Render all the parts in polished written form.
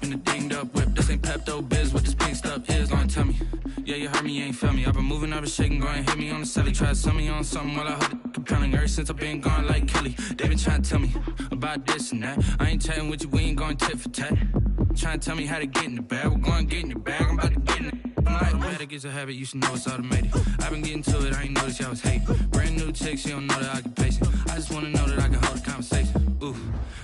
up in a dinged up whip. This ain't Pepto Biz, what this pink stuff is. Long tell me, yeah, you heard me, you ain't feel me. I've been moving, I've been shaking, go and hit me on the celly. Try to sell me on something while I hold it compelling. Ever since I've been gone like Kelly, they been trying to tell me about this and that. I ain't chatting with you, we ain't going tit for tat. Trying to tell me how to get in the bag, we're going to get in the bag, I'm about to get in it. I'm like, automatic is a habit, you should know it's automated. I've been getting to it, I ain't noticed y'all was hating. Brand new chick, she don't know the occupation. I just wanna know that I can hold a conversation. Ooh,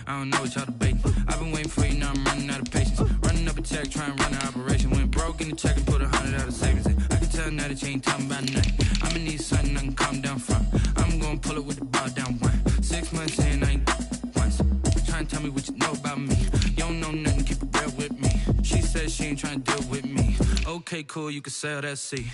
I don't know what y'all debating. I've been waiting for you, now I'm running out of patience. Running up a check, trying to run an operation. Went broke in the check and put 100 out of savings in. I can tell now that you ain't talking about nothing. I'ma need something I can calm down from. I'm gonna pull it with the ball down one. 6 months in, I ain't once. Trying to tell me what you know about me. You don't know nothing, keep it real with me. She said she ain't trying to deal with me. Okay, cool, you can sell that seat.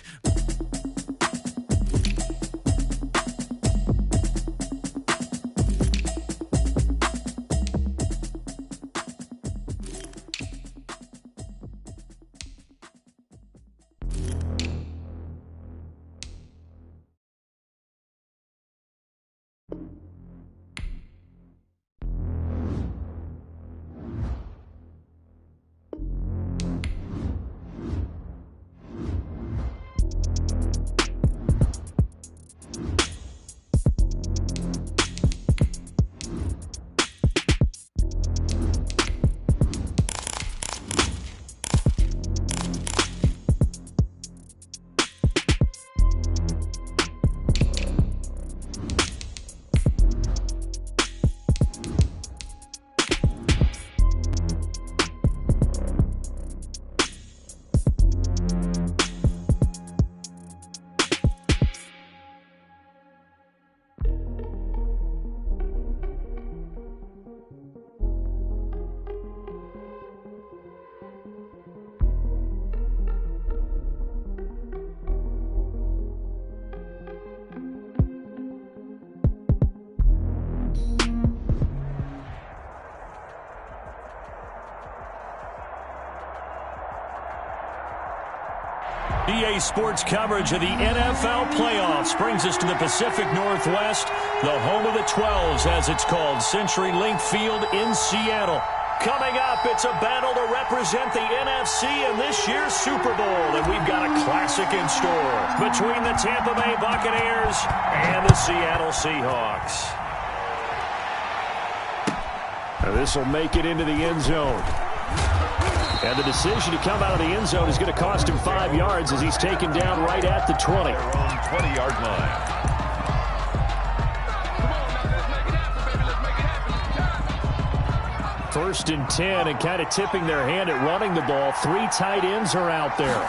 EA Sports coverage of the NFL playoffs brings us to the Pacific Northwest, the home of the 12s, as it's called, CenturyLink Field in Seattle. Coming up, it's a battle to represent the NFC in this year's Super Bowl, and we've got a classic in store between the Tampa Bay Buccaneers and the Seattle Seahawks. This will make it into the end zone. And the decision to come out of the end zone is going to cost him 5 yards as he's taken down right at the 20. Their own 20-yard line. First and 10, and kind of tipping their hand at running the ball. 3 tight ends are out there.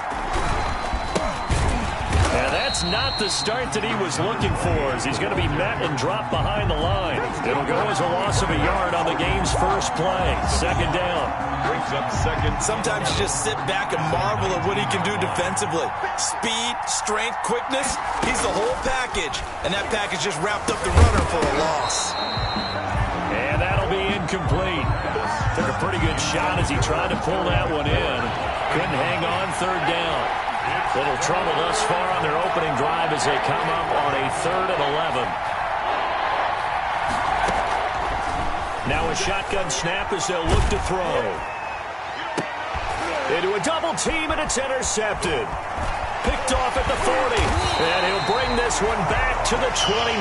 And that's not the start that he was looking for, as he's going to be met and dropped behind the line. It'll go as a loss of a yard on the game's first play. Second down. Brings up second. Sometimes you just sit back and marvel at what he can do defensively. Speed, strength, quickness, he's the whole package. And that package just wrapped up the runner for a loss. And that'll be incomplete. Took a pretty good shot as he tried to pull that one in. Couldn't hang on, third down. Little trouble thus far on their opening drive as they come up on a 3rd and 11. Now a shotgun snap as they'll look to throw. Into a double team, and it's intercepted. Picked off at the 40. And he'll bring this one back to the 29.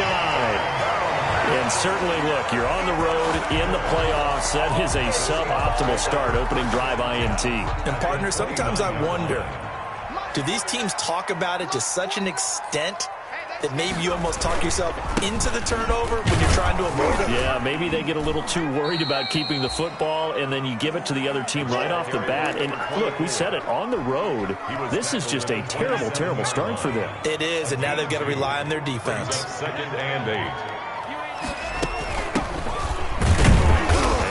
And certainly, look, you're on the road in the playoffs. That is a suboptimal start, opening drive INT. And, partner, sometimes I wonder, do these teams talk about it to such an extent that maybe you almost talk yourself into the turnover when you're trying to avoid it? Yeah, maybe they get a little too worried about keeping the football, and then you give it to the other team right off the bat. And, look, we said it, on the road, this is just a terrible, terrible start for them. It is, and now they've got to rely on their defense. Second and 8.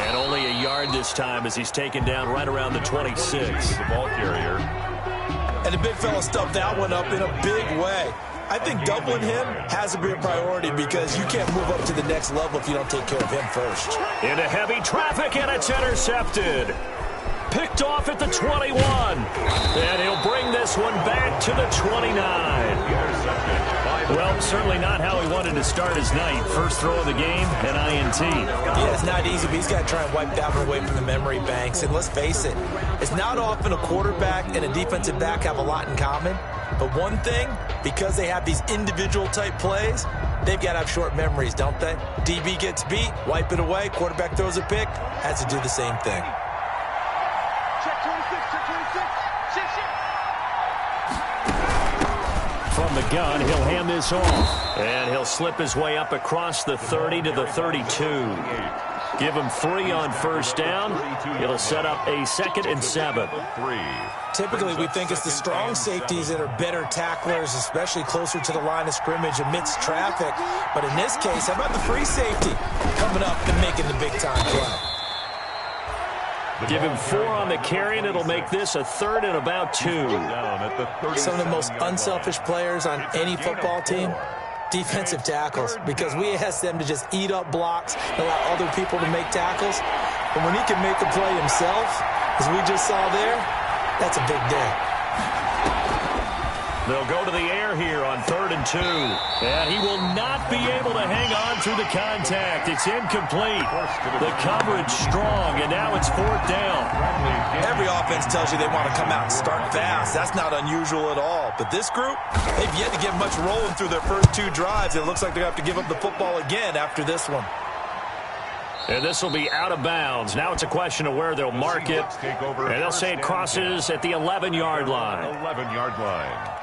And only a yard this time as he's taken down right around the 26. The ball carrier. And the big fella stuffed that one up in a big way. I think doubling him has to be a priority because you can't move up to the next level if you don't take care of him first. Into heavy traffic, and it's intercepted. Picked off at the 21. And he'll bring this one back to the 29. Intercepted by Well, certainly not how he wanted to start his night. First throw of the game, an INT. Yeah, it's not easy, but he's got to try and wipe that one away from the memory banks. And let's face it, it's not often a quarterback and a defensive back have a lot in common. But one thing, because they have these individual type plays, they've got to have short memories, don't they? DB gets beat, wipe it away, quarterback throws a pick, has to do the same thing. Check 26, check 26. From the gun, he'll hand this off. And he'll slip his way up across the 30 to the 32. Give him 3 on first down. It'll set up a 2nd and 7. Typically, we think it's the strong safeties that are better tacklers, especially closer to the line of scrimmage amidst traffic. But in this case, how about the free safety coming up and making the big-time play? Give him 4 on the carry, and it'll make this a 3rd and about 2. Some of the most unselfish players on any football team, defensive tackles, because we ask them to just eat up blocks and allow other people to make tackles. And when he can make a play himself, as we just saw there, that's a big day. They'll go to the air here on 3rd and 2. And he will not be able to hang on through the contact. It's incomplete. The coverage strong, and now it's 4th down. Every offense tells you they want to come out and start fast. That's not unusual at all. But this group, they've yet to get much rolling through their first 2 drives. It looks like they're going to have to give up the football again after this one. And this will be out of bounds. Now it's a question of where they'll mark it. And they'll say it crosses at the 11-yard line. 11-yard line.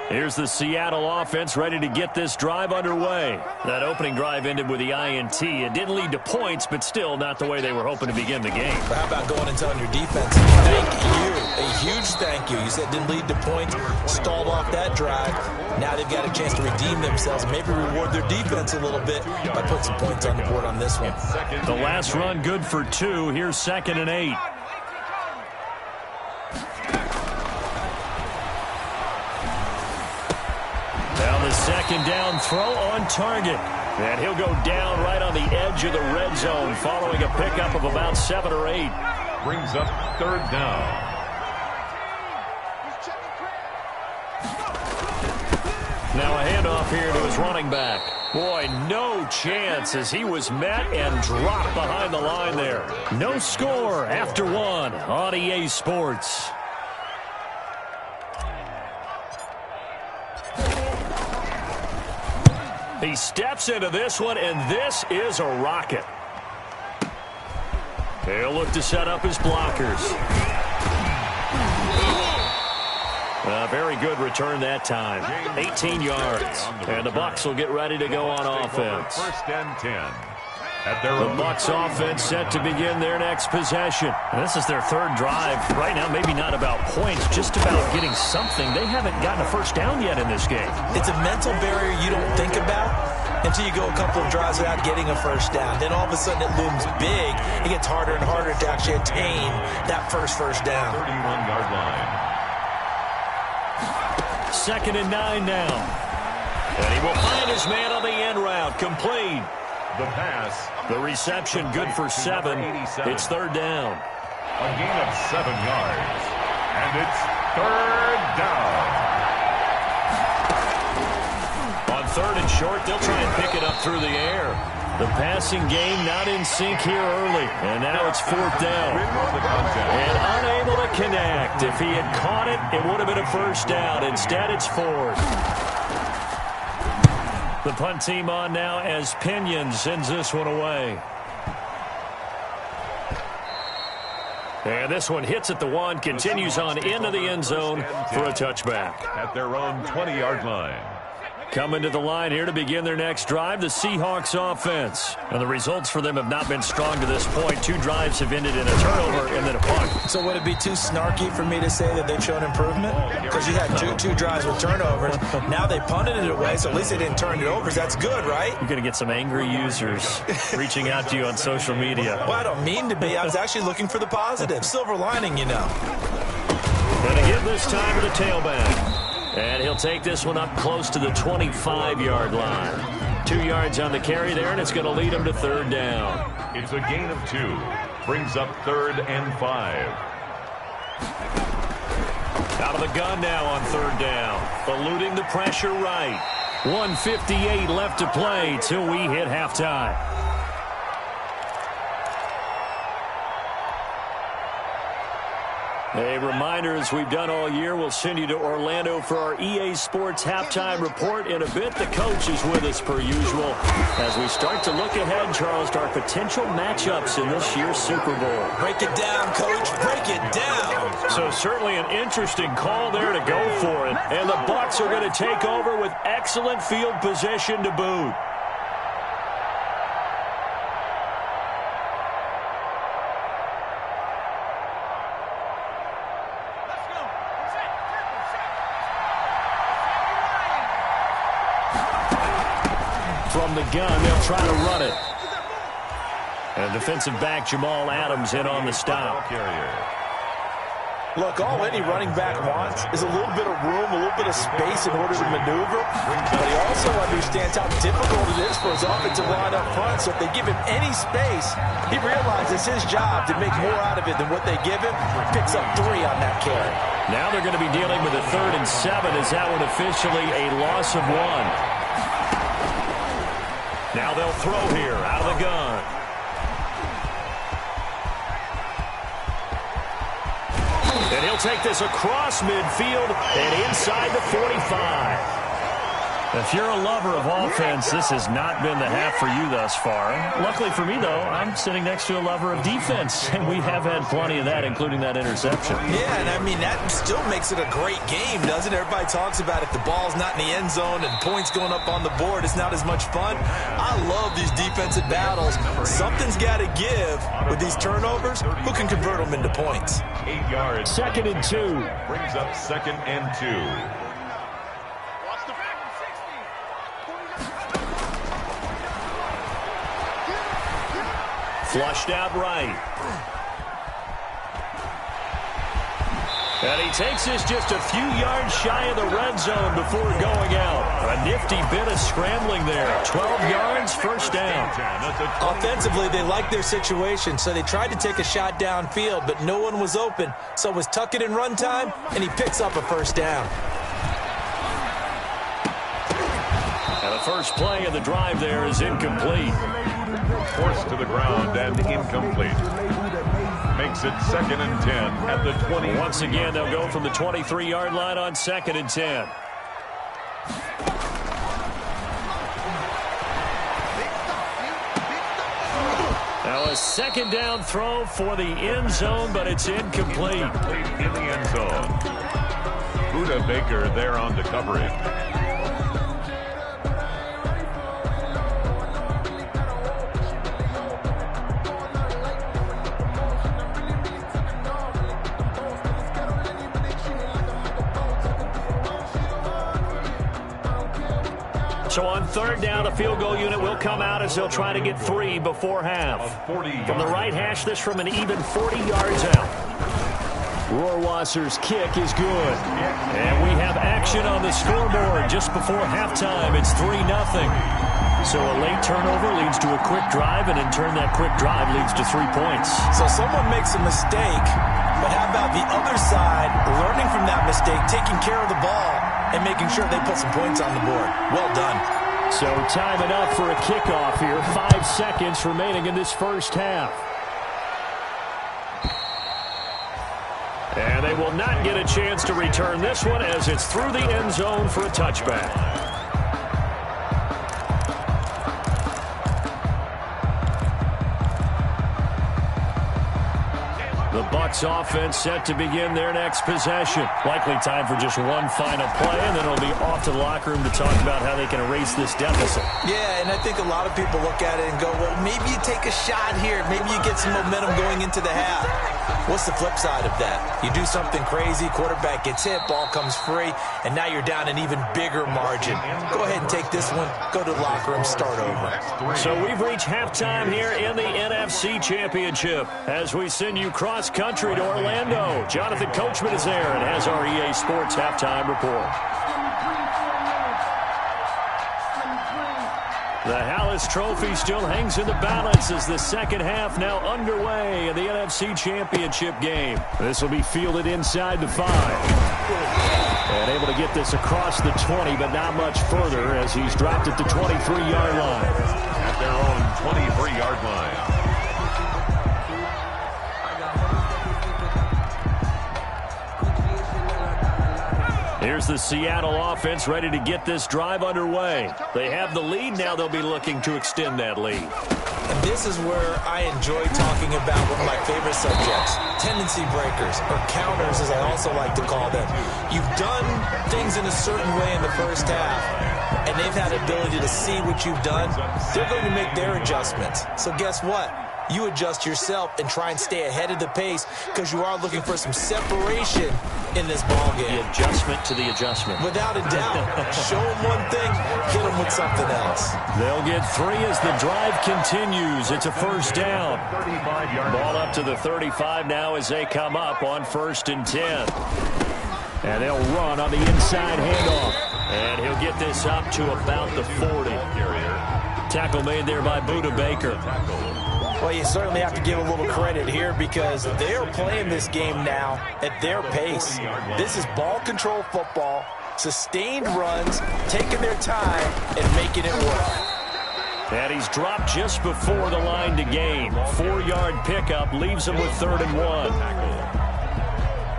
Here's the Seattle offense ready to get this drive underway. That opening drive ended with the INT. It didn't lead to points, but still not the way they were hoping to begin the game. But how about going and telling your defense, thank you, a huge thank you. You said it didn't lead to points, stalled off that drive. Now they've got a chance to redeem themselves, maybe reward their defense a little bit by putting some points on the board on this one. The last run good for 2. Here's 2nd and 8. Second down throw on target. And he'll go down right on the edge of the red zone following a pickup of about 7 or 8. Brings up 3rd down. Now a handoff here to his running back. Boy, no chance as he was met and dropped behind the line there. No score after 1 on EA Sports. He steps into this one, and this is a rocket. He'll look to set up his blockers. A very good return that time. 18 yards. And the Bucs will get ready to go on offense. 1st and 10. The Bucs offense set to begin their next possession. And this is their 3rd drive. Right now, maybe not about points, just about getting something. They haven't gotten a first down yet in this game. It's a mental barrier you don't think about until you go a couple of drives without getting a first down. Then all of a sudden it looms big. It gets harder and harder to actually attain that first down. 31-yard line. 2nd and 9 now. And he will find his man on the end route. Complete. The pass. The reception good for 7. It's 3rd down. A gain of 7 yards. And it's 3rd down. On 3rd and short, they'll try and pick it up through the air. The passing game not in sync here early. And now it's 4th down. And unable to connect. If he had caught it, it would have been a first down. Instead, it's 4th. The punt team on now as Pinion sends this one away. And this one hits at the 1, continues on into the end zone for a touchback. At their own 20-yard line. Coming to the line here to begin their next drive, the Seahawks offense. And the results for them have not been strong to this point. 2 drives have ended in a turnover and then a punt. So would it be too snarky for me to say that they've shown improvement? Because you had two drives with turnovers. Now they punted it away, so at least they didn't turn it over. That's good, right? You're going to get some angry users reaching out to you on social media. Well, I don't mean to be. I was actually looking for the positive. Silver lining, you know. And again this time to the tailback. And he'll take this one up close to the 25-yard line. 2 yards on the carry there, and it's going to lead him to 3rd down. It's a gain of 2. Brings up 3rd and 5. Out of the gun now on 3rd down. Eluding the pressure right. 1:58 left to play till we hit halftime. A reminder, as we've done all year, we'll send you to Orlando for our EA Sports Halftime Report in a bit. The coach is with us per usual as we start to look ahead, Charles, to our potential matchups in this year's Super Bowl. Break it down, Coach. Break it down. So certainly an interesting call there to go for it. And the Bucs are going to take over with excellent field position to boot. From the gun, they'll try to run it. And defensive back Jamal Adams in on the stop. Look, all any running back wants is a little bit of room, a little bit of space in order to maneuver. But he also understands how difficult it is for his offensive line up front. So if they give him any space, he realizes his job to make more out of it than what they give him. Picks up 3 on that carry. Now they're going to be dealing with a 3rd and 7 as that one officially a loss of 1. Now they'll throw here out of the gun. And he'll take this across midfield and inside the 45. If you're a lover of offense, this has not been the half for you thus far. Luckily for me, though, I'm sitting next to a lover of defense, and we have had plenty of that, including that interception. Yeah, and I mean, that still makes it a great game, doesn't it? Everybody talks about if the ball's not in the end zone and points going up on the board, it's not as much fun. I love these defensive battles. Something's got to give with these turnovers. Who can convert them into points? 8 yards. 2nd and 2. Brings up 2nd and 2. Flushed out right. And he takes this just a few yards shy of the red zone before going out. A nifty bit of scrambling there. 12 yards, 1st down. Offensively, they like their situation, so they tried to take a shot downfield, but no one was open. So it was tuck it in run time, and he picks up a 1st down. And the first play of the drive there is incomplete. Forced to the ground and incomplete. Makes it 2nd and 10 at the 20. Once again, they'll go from the 23-yard line on 2nd and 10. Now a 2nd down throw for the end zone, but it's incomplete. In the end zone. Buda Baker there on the coverage. So on 3rd down, the field goal unit will come out as they'll try to get 3 before half. From the right hash, this from an even 40 yards out. Rohrwasser's kick is good. And we have action on the scoreboard just before halftime. It's 3-0. So a late turnover leads to a quick drive, and in turn that quick drive leads to 3 points. So someone makes a mistake, but how about the other side learning from that mistake, taking care of the ball, and making sure they put some points on the board. Well done. So time enough for a kickoff here. 5 seconds remaining in this first half. And they will not get a chance to return this one as it's through the end zone for a touchback. The Bucs offense set to begin their next possession. Likely time for just one final play, and then it'll be off to the locker room to talk about how they can erase this deficit. Yeah, and I think a lot of people look at it and go, well, maybe you take a shot here. Maybe you get some momentum going into the half. What's the flip side of that? You do something crazy, quarterback gets hit, ball comes free, and now you're down an even bigger margin. Go ahead and take this one, go to the locker room, start over. So we've reached halftime here in the NFC Championship as we send you cross-country to Orlando. Jonathan Coachman is there and has our EA Sports Halftime Report. The Hallis Trophy still hangs in the balance as the second half now underway in the NFC Championship game. This will be fielded inside the 5. And able to get this across the 20, but not much further as he's dropped it to 23-yard line. At their own 23-yard line. Here's the Seattle offense ready to get this drive underway. They have the lead. Now they'll be looking to extend that lead. And this is where I enjoy talking about one of my favorite subjects, tendency breakers, or counters as I also like to call them. You've done things in a certain way in the first half, and they've had the ability to see what you've done. They're going to make their adjustments. So guess what? You adjust yourself and try and stay ahead of the pace because you are looking for some separation in this ball game. The adjustment to the adjustment. Without a doubt. Show them one thing, hit them with something else. They'll get 3 as the drive continues. It's a first down. Ball up to the 35 now as they come up on 1st and 10. And they'll run on the inside handoff. And he'll get this up to about the 40. Tackle made there by Budda Baker. Well, you certainly have to give a little credit here because they are playing this game now at their pace. This is ball control football, sustained runs, taking their time, and making it work. And he's dropped just before the line to gain. 4-yard pickup leaves him with 3rd and 1.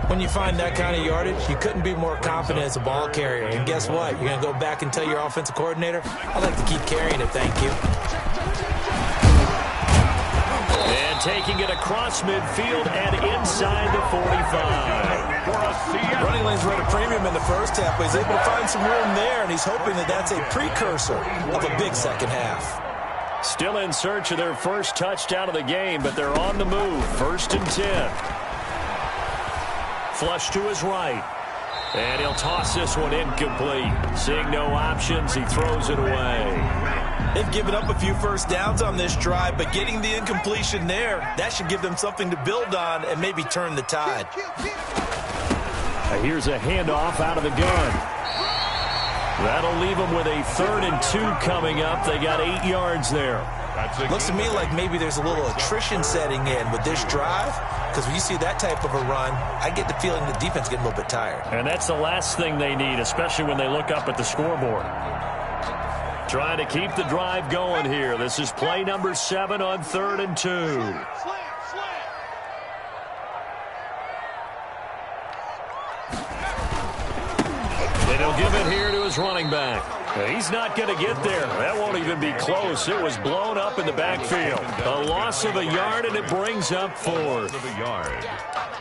When you find that kind of yardage, you couldn't be more confident as a ball carrier. And guess what? You're going to go back and tell your offensive coordinator, I'd like to keep carrying it, thank you. And taking it across midfield and inside the 45. Running lanes were at a premium in the first half, but he's able to find some room there, and he's hoping that that's a precursor of a big second half. Still in search of their first touchdown of the game, but they're on the move. 1st and 10. Flush to his right. And he'll toss this one incomplete. Seeing no options, he throws it away. They've given up a few first downs on this drive, but getting the incompletion there, that should give them something to build on and maybe turn the tide. Here's a handoff out of the gun. That'll leave them with a 3rd and 2 coming up. They got 8 yards there. Looks to me like maybe there's a little attrition setting in with this drive, because when you see that type of a run, I get the feeling the defense getting a little bit tired. And that's the last thing they need, especially when they look up at the scoreboard. Trying to keep the drive going here. This is play number 7 on 3rd and 2. And he'll give it here to his running back. He's not going to get there. That won't even be close. It was blown up in the backfield. A loss of a yard, and it brings up 4th.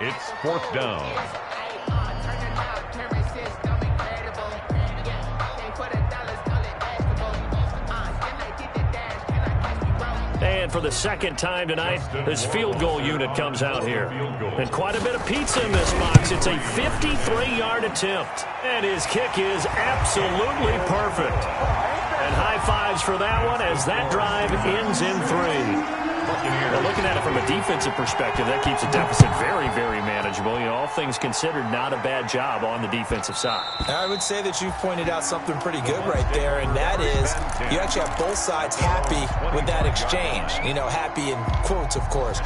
It's 4th down. And for the second time tonight, this field goal unit comes out here. And quite a bit of pizza in this box. It's a 53-yard attempt. And his kick is absolutely perfect. And high fives for that one as that drive ends in 3. Well, looking at it from a defensive perspective, that keeps a deficit very, very manageable. You know, all things considered, not a bad job on the defensive side. I would say that you've pointed out something pretty good right there, and that is you actually have both sides happy with that exchange. You know, happy in quotes, of course.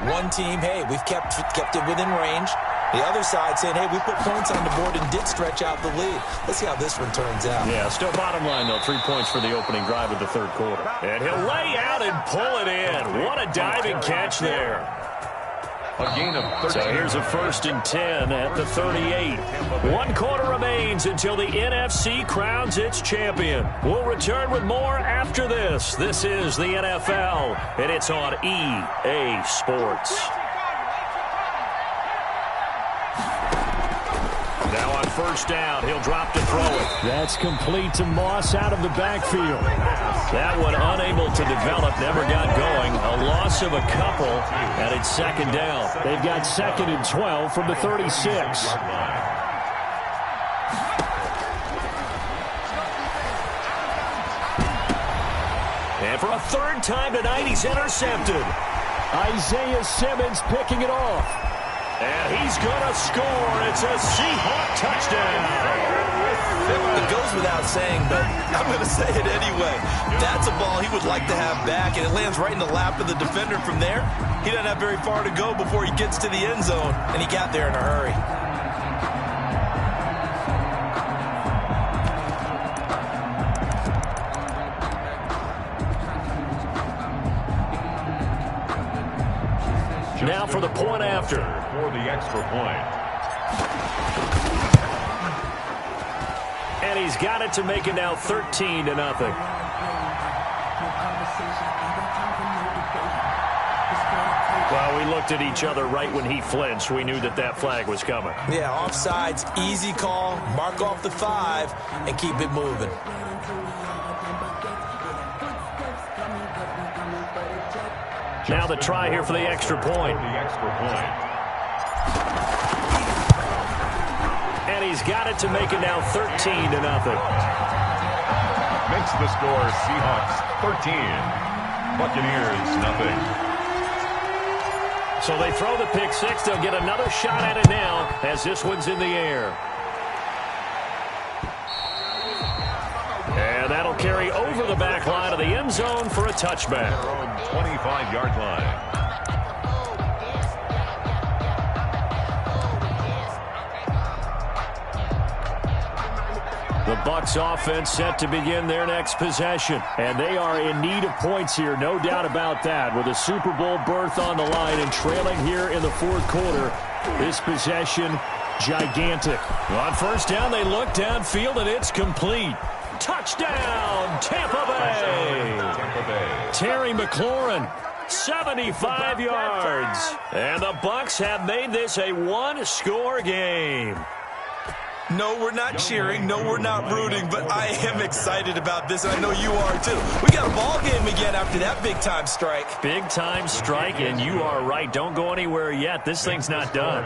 One team, hey, we've kept it within range. The other side saying, hey, we put points on the board and did stretch out the lead. Let's see how this one turns out. Yeah, still bottom line, though. 3 points for the opening drive of the 3rd quarter. And he'll lay out and pull it in. What a diving catch there. A gain of 13. So here's a 1st and 10 at the 38. 1 quarter remains until the NFC crowns its champion. We'll return with more after this. This is the NFL, and it's on EA Sports. Now on 1st down, he'll drop to throw it. That's complete to Moss out of the backfield. That one unable to develop, never got going. A loss of a couple, and it's 2nd down. They've got 2nd and 12 from the 36. And for a 3rd time tonight, he's intercepted. Isaiah Simmons picking it off. And he's going to score. It's a Seahawk touchdown. It goes goes without saying, but I'm going to say it anyway. That's a ball he would like to have back, and it lands right in the lap of the defender from there. He doesn't have very far to go before he gets to the end zone, and he got there in a hurry. Now for the point after. For the extra point. And he's got it to make it now 13-0. Well, we looked at each other right when he flinched. We knew that that flag was coming. Yeah, offsides, easy call, mark off the 5, and keep it moving. Now the try here for the extra point. And he's got it to make it now 13-0. Makes the score Seahawks 13, Buccaneers nothing. So they throw the pick six. They'll get another shot at it now as this one's in the air. And that'll carry over the back line of the end zone for a touchback. 25-yard line. The Bucs offense set to begin their next possession. And they are in need of points here, no doubt about that. With a Super Bowl berth on the line and trailing here in the fourth quarter, this possession, gigantic. On first down, they look downfield, and it's complete. Touchdown, Tampa Bay. Terry McLaurin, 75 yards. And the Bucs have made this a one-score game. No, we're not cheering. No, we're not rooting, but I am excited about this, and I know you are too. We got a ball game again after that big-time strike. Big-time strike, and you are right. Don't go anywhere yet. This thing's not done.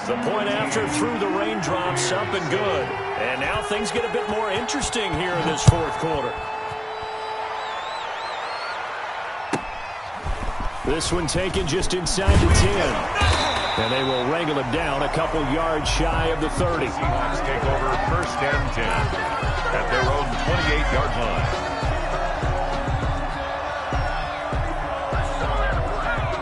The point after through the raindrops, up and good. And now things get a bit more interesting here in this fourth quarter. This one taken just inside the 10. And they will wrangle him down a couple yards shy of the 30. Seahawks take over first and 10 at their own 28-yard line.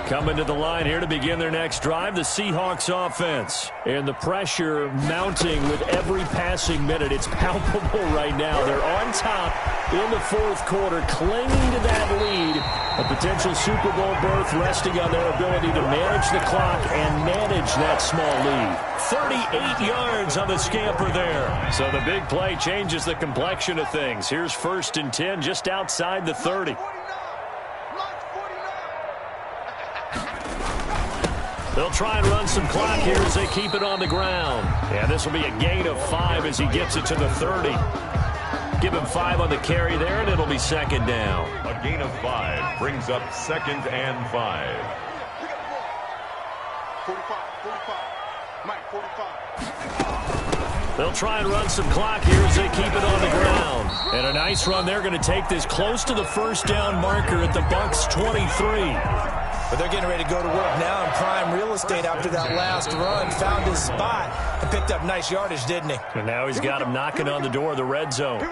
Coming to the line here to begin their next drive, the Seahawks offense. And the pressure mounting with every passing minute. It's palpable right now. They're on top in the fourth quarter, clinging to that lead. A potential Super Bowl berth resting on their ability to manage the clock and manage that small lead. 38 yards on the scamper there. So the big play changes the complexion of things. Here's first and 10 just outside the 30. They'll try and run some clock here as they keep it on the ground. And this will be a gain of 5 as he gets it to the 30. Give him 5 on the carry there, and it'll be second down. A gain of 5 brings up second and 5. 45. Mike, 45. They'll try and run some clock here as they keep it on the ground. And a nice run. They're going to take this close to the first down marker at the Bucs 23. But they're getting ready to go to work now in prime real estate after that last run. Found his spot and picked up nice yardage, didn't he? And now he's got him knocking on the door of the red zone.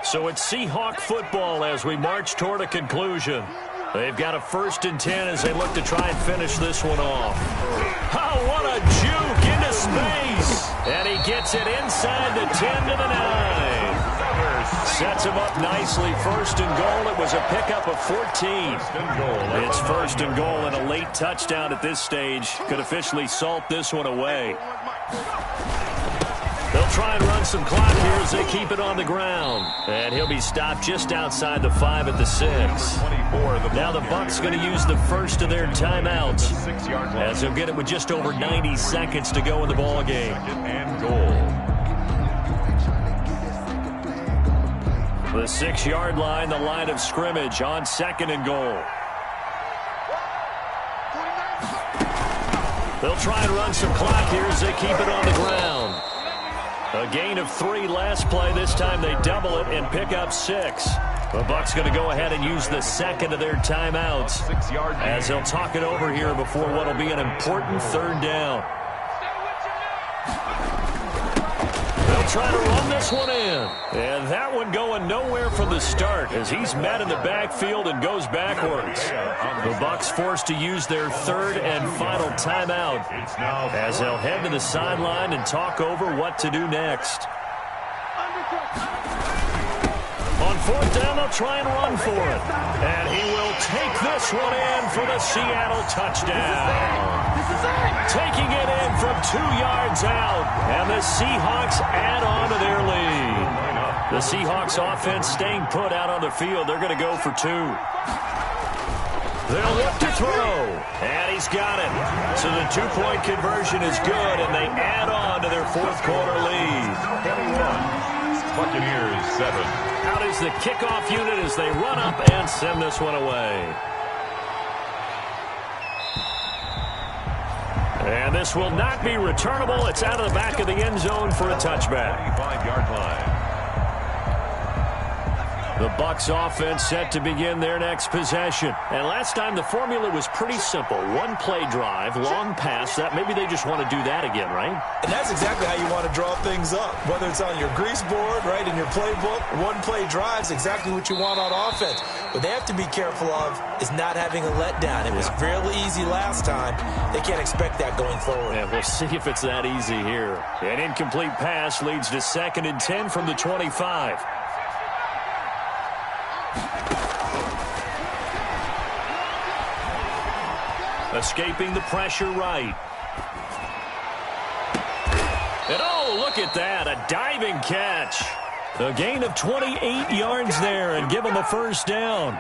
So it's Seahawk football as we march toward a conclusion. They've got a first and 10 as they look to try and finish this one off. Oh, what a juke into space. And he gets it inside the 10 to the 9. Sets him up nicely. First and goal. It was a pickup of 14. It's first and goal and a late touchdown at this stage. Could officially salt this one away. They'll try and run some clock here as they keep it on the ground. And he'll be stopped just outside the 5 at the 6. Now the Bucs going to use the first of their timeouts as they'll get it with just over 90 seconds to go in the ball game. Second and goal. The 6-yard line, the line of scrimmage on second and goal. They'll try and run some clock here as they keep it on the ground. A gain of 3 last play. This time they double it and pick up 6. The Bucs going to go ahead and use the second of their timeouts as they'll talk it over here before what will be an important third down. They'll try to run this one in. And that one going nowhere from the start as he's met in the backfield and goes backwards. The Bucs forced to use their third and final timeout as they'll head to the sideline and talk over what to do next. On fourth down, they'll try and run for it. And he will take this one in for the Seattle touchdown. Taking it in from 2 yards out. And the Seahawks add on to their lead. The Seahawks offense staying put out on the field. They're going to go for 2. They'll look to throw. And he's got it. So the 2-point conversion is good, and they add on to their fourth quarter lead. Buccaneers 7. Out is the kickoff unit as they run up and send this one away. And this will not be returnable. It's out of the back of the end zone for a touchback. 5-yard line. The Bucs offense set to begin their next possession. And last time the formula was pretty simple. 1-play drive, long pass. That maybe they just want to do that again, right? And that's exactly how you want to draw things up. Whether it's on your grease board, right, in your playbook, 1-play drive is exactly what you want on offense. What they have to be careful of is not having a letdown. It was fairly easy last time. They can't expect that going forward. Yeah, we'll see if it's that easy here. An incomplete pass leads to 2nd and 10 from the 25. Escaping the pressure right. And oh, look at that, a diving catch. A gain of 28 yards there and give him a first down.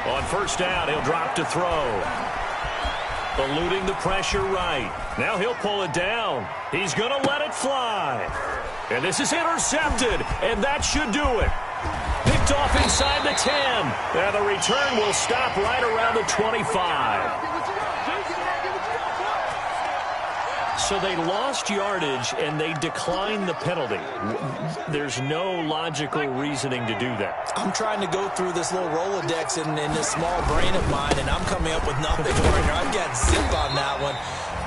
On first down, he'll drop to throw. Eluding the pressure right. Now he'll pull it down. He's going to let it fly. And this is intercepted, and that should do it. Picked off inside the 10. And the return will stop right around the 25. So they lost yardage, and they declined the penalty. There's no logical reasoning to do that. I'm trying to go through this little Rolodex in this small brain of mine, and I'm coming up with nothing, partner. I've got zip on that one.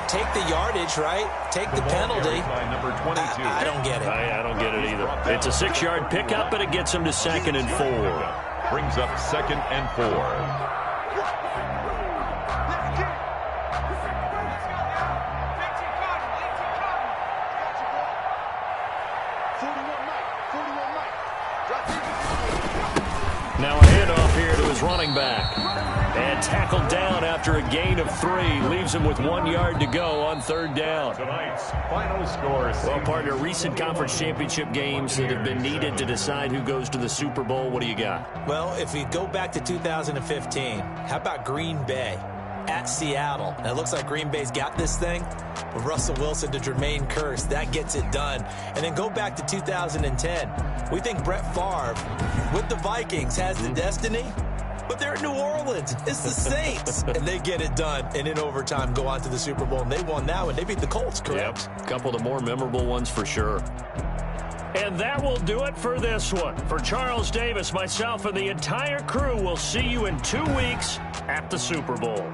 Take the yardage, right? Take the penalty. I don't get it. I don't get it either. It's a 6-yard pickup, and it gets him to 2nd and 4. Brings up 2nd and 4. Now a handoff here to his running back. And tackled down after a gain of 3. Leaves him with 1 yard to go on 3rd down. Tonight's final score. Well, partner, recent conference championship games that have been needed to decide who goes to the Super Bowl. What do you got? Well, if we go back to 2015, how about Green Bay at Seattle? Now, it looks like Green Bay's got this thing. With Russell Wilson to Jermaine Kearse, that gets it done. And then go back to 2010. We think Brett Favre with the Vikings has the destiny. But they're in New Orleans. It's the Saints. And they get it done. And in overtime, go on to the Super Bowl. And they won now, and they beat the Colts, correct? Yep. A couple of the more memorable ones for sure. And that will do it for this one. For Charles Davis, myself, and the entire crew, we'll see you in 2 weeks at the Super Bowl.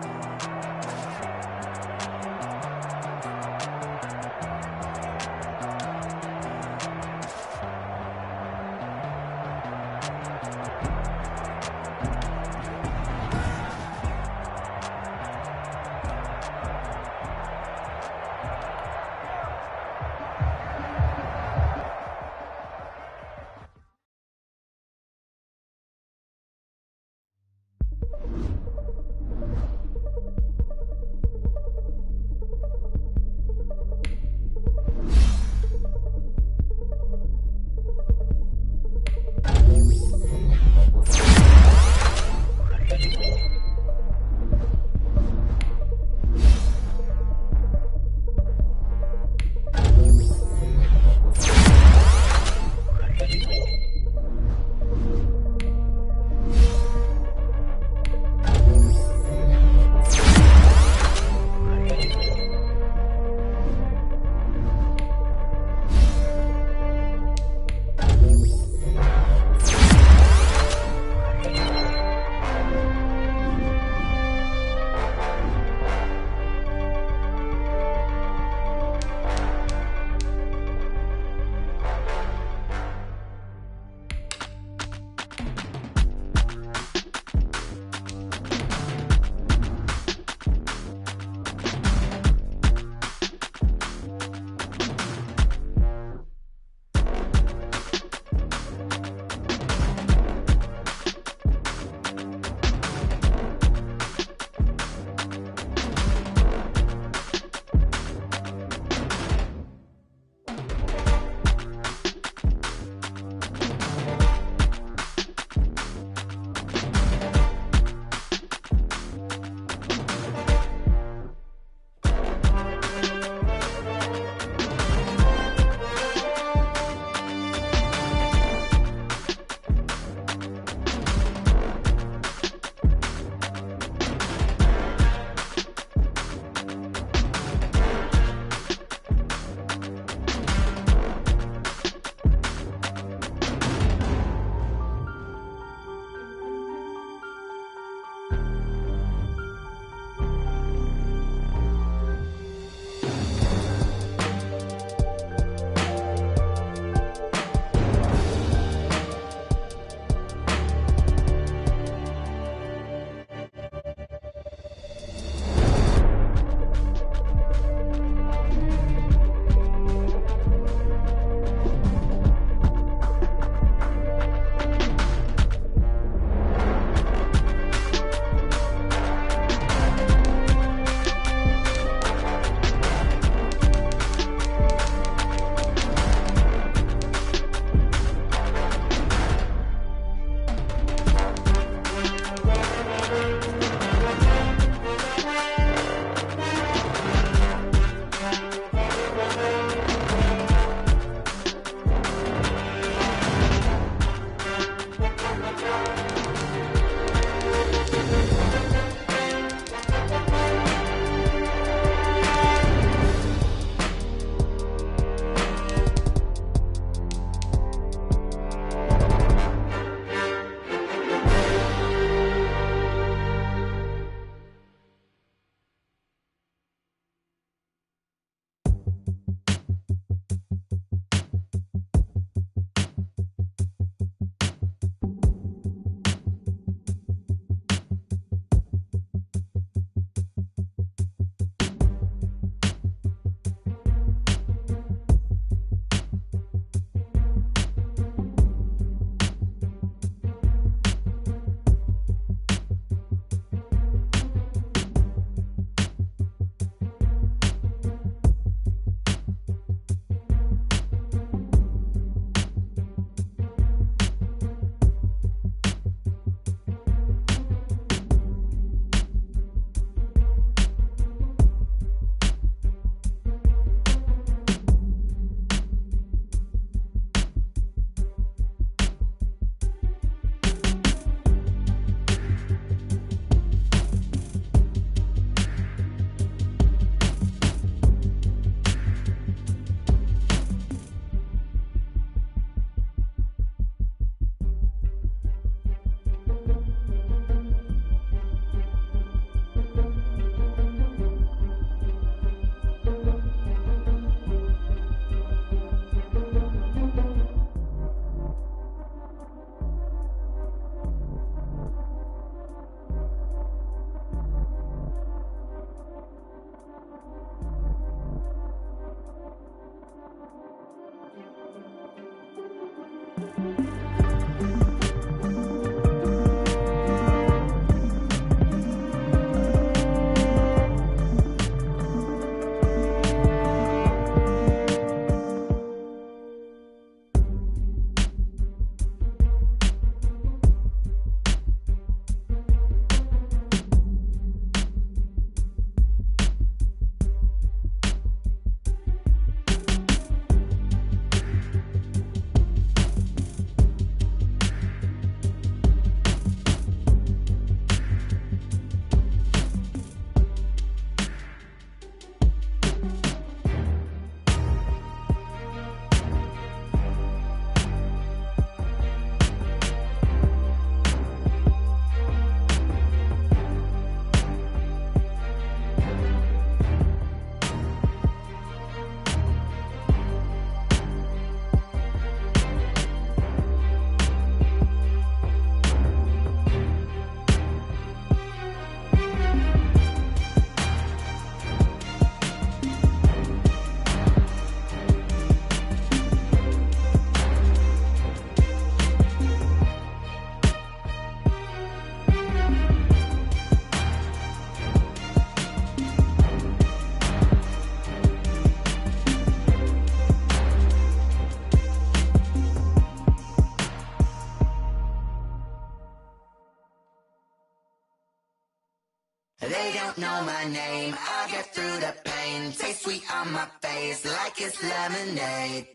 know my name. I get through the pain. Taste sweet on my face like it's lemonade.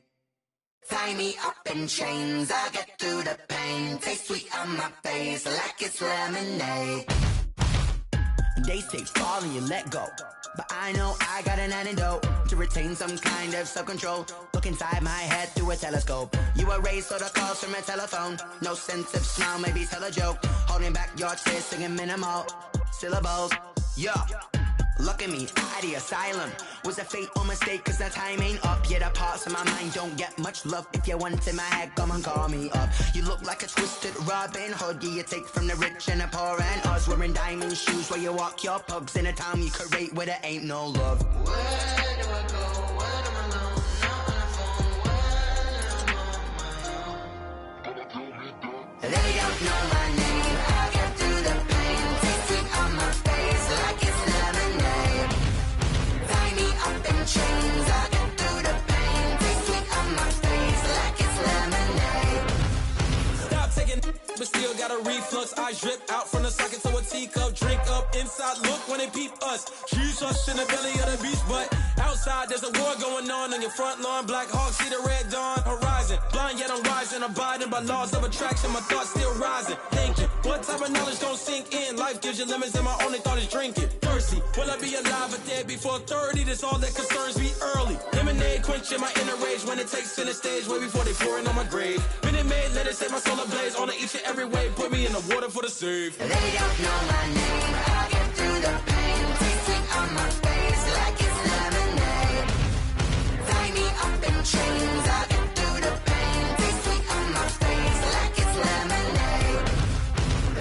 Tie me up in chains. I get through the pain. Taste sweet on my face like it's lemonade. They say fall and you let go, but I know I got an antidote to retain some kind of self-control. Look inside my head through a telescope. You erase all the calls from a telephone. No sense of smile, maybe tell a joke. Holding back your tears, singing minimal syllables. Yeah, look at me, out of the asylum. Was a fate or mistake, cause the time ain't up. Yeah, the parts of my mind don't get much love. If you want in my head, come and call me up. You look like a twisted Robin Hood. Yeah, you take from the rich and the poor and us. Wearing diamond shoes where you walk your pugs. In a town you create where there ain't no love. Where do I go? When I'm alone? Not on the phone. When I'm on my own. They don't know my name. I get through the pain. Taste sweet on my face like it's lemonade. Tie me up in chains. I get through the pain. Taste sweet on my face like it's lemonade. Stop taking but still got a reflux. I drip out from the socket to a teacup. Drink up inside, look when they peep us. Choose us in the belly of the beast, but outside there's a war going on your front lawn. Black Hawk, see the red dawn horizon. Blind yet I'm rising, abiding by laws of attraction. My thoughts still rising, thinking what type of knowledge gon' sink in? Life gives you lemons and my only thought is drinking. Thirsty, will I be alive or dead before 30? That's all that concerns me early. Lemonade quenching my inner rage when it takes center stage way before they pouring on my grave. Minute Maid, let it set my soul ablaze on each and every way. Put me in the water for the save. They don't know my name. I get through the pain. Taste sweet on my face like it's lemonade. Tie me up in chains. I get through the pain. Taste sweet on my face like it's lemonade.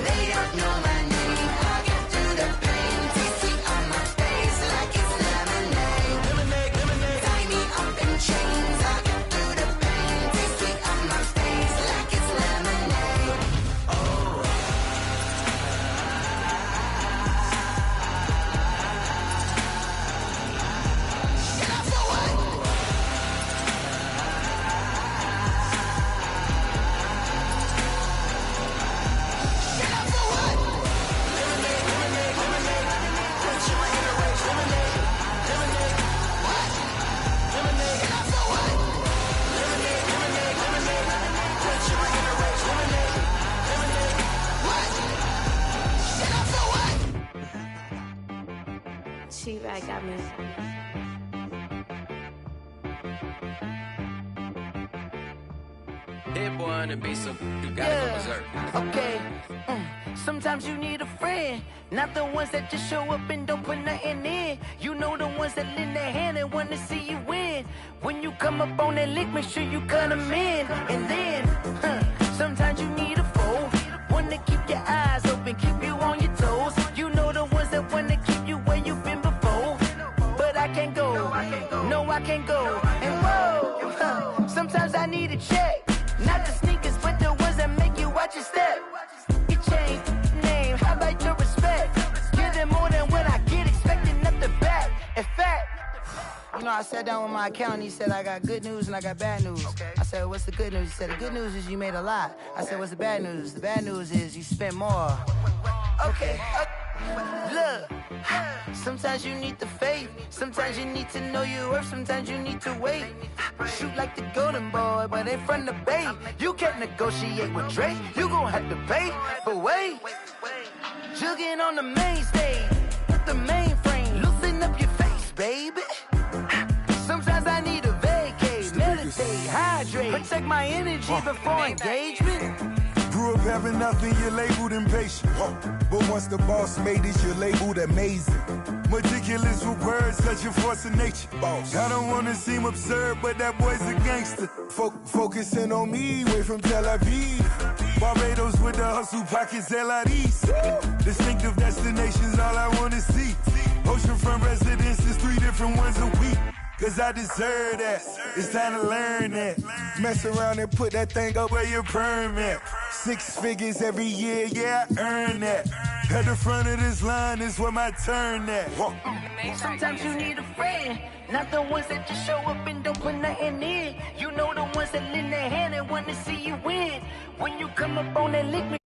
They don't know my name. I get through the pain. Taste sweet on my face like it's lemonade. Lemonade, lemonade. Tie me up in chains. I get through the pain. Taste sweet on my face like it's lemonade. She-Rag got me. Hit boy on the beat, so you gotta go berserk. Okay. Sometimes you need a friend, not the ones that just show up and don't put nothing in. You know the ones that lend their hand and want to see you win. When you come up on that lick, make sure you cut them in. And then, sometimes you need a foe, one to keep your eyes open, keep you on your toes. You know the ones that want to keep you where you've been before. But I can't go, no I can't go. And whoa, sometimes I need a check. Not the sneakers, but the ones that make you watch your step. You change name, how about your respect? Give them more than what I get, expecting nothing back. In fact, you know, I sat down with my accountant, he said, I got good news and I got bad news. I said, what's the good news? He said, the good news is you made a lot. I said, what's the bad news? The bad news is you spent more. Okay. Look, sometimes you need the faith, sometimes you need to know your worth, sometimes you need to wait. Shoot like the golden boy, but in front of Bay. You can't negotiate with Drake, you gon' have to pay. But wait, jugging on the main stage, with the mainframe, loosen up your face, baby. Sometimes I need a vacate, meditate, hydrate, protect my energy before engagement. Grew up having nothing, you're labeled impatient. But once the boss made it, you're labeled amazing. Meticulous with words, such a force of nature. I don't wanna seem absurd, but that boy's a gangster. Focusing on me, way from Tel Aviv. Barbados with the hustle pockets, LIDs. Distinctive destinations, all I wanna see. Oceanfront residences, 3 different ones a week. Cause I deserve that, it's time to learn that. Mess around and put that thing up where your perm at. 6 figures every year, yeah, I earn that. At the front of this line is where my turn at. Sometimes you need a friend, not the ones that just show up and don't put nothing in. You know the ones that lend their hand and want to see you win. When you come up on that lick,